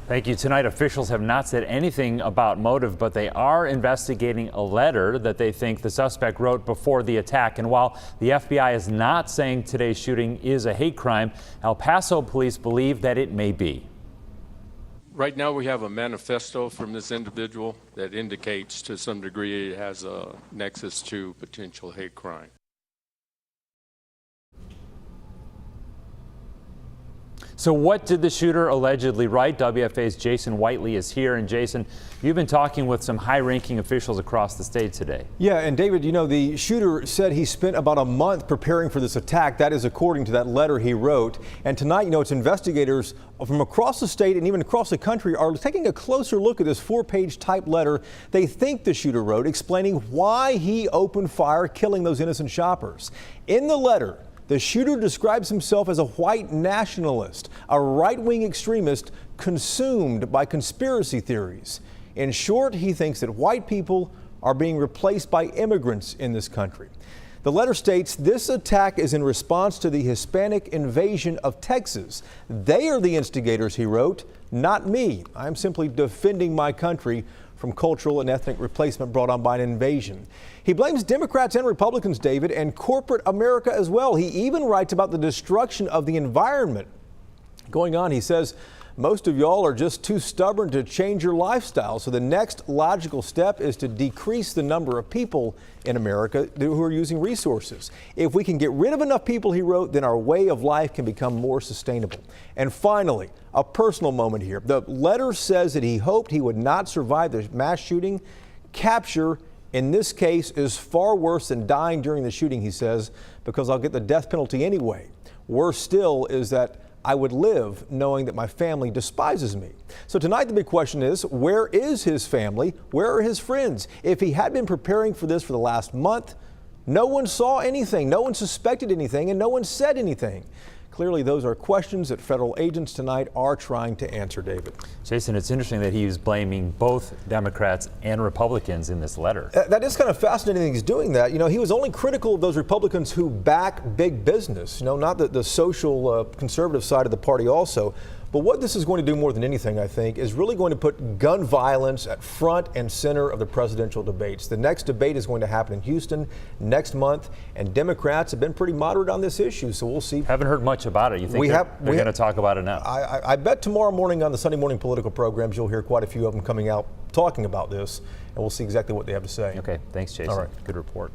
Thank you. Tonight, officials have not said anything about motive, but they are investigating a letter that they think the suspect wrote before the attack. And while the FBI is not saying today's shooting is a hate crime, El Paso police believe that it may be. Right now we have a manifesto from this individual that indicates to some degree it has a nexus to potential hate crime. So what did the shooter allegedly write? WFA's Jason Whiteley is here. And Jason, you've been talking with some high-ranking officials across the state today. Yeah, and David, you know, the shooter said he spent about a month preparing for this attack. That is according to that letter he wrote. And tonight, you know, it's investigators from across the state and even across the country are taking a closer look at this 4-page type letter they think the shooter wrote, explaining why he opened fire, killing those innocent shoppers. In the letter, the shooter describes himself as a white nationalist, a right-wing extremist consumed by conspiracy theories. In short, he thinks that white people are being replaced by immigrants in this country. The letter states this attack is in response to the Hispanic invasion of Texas. They are the instigators, he wrote, not me. I'm simply defending my country from cultural and ethnic replacement brought on by an invasion. He blames Democrats and Republicans, David, and corporate America as well. He even writes about the destruction of the environment going on. He says, most of y'all are just too stubborn to change your lifestyle. So the next logical step is to decrease the number of people in America who are using resources. If we can get rid of enough people, he wrote, then our way of life can become more sustainable. And finally, a personal moment here. The letter says that he hoped he would not survive the mass shooting. Capture in this case is far worse than dying during the shooting, he says, because I'll get the death penalty anyway. Worse still is that I would live knowing that my family despises me. So tonight the big question is, where is his family? Where are his friends? If he had been preparing for this for the last month, no one saw anything, no one suspected anything, and no one said anything. Clearly, those are questions that federal agents tonight are trying to answer, David. Jason, it's interesting that he was blaming both Democrats and Republicans in this letter. That is kind of fascinating that he's doing that. You know, he was only critical of those Republicans who back big business, you know, not the social conservative side of the party also. But what this is going to do more than anything, I think, is really going to put gun violence at front and center of the presidential debates. The next debate is going to happen in Houston next month, and Democrats have been pretty moderate on this issue, so we'll see. Haven't heard much about it. You think they're going to talk about it now? I bet tomorrow morning on the Sunday morning political programs, you'll hear quite a few of them coming out talking about this, and we'll see exactly what they have to say. Okay, thanks, Jason. All right. Good report.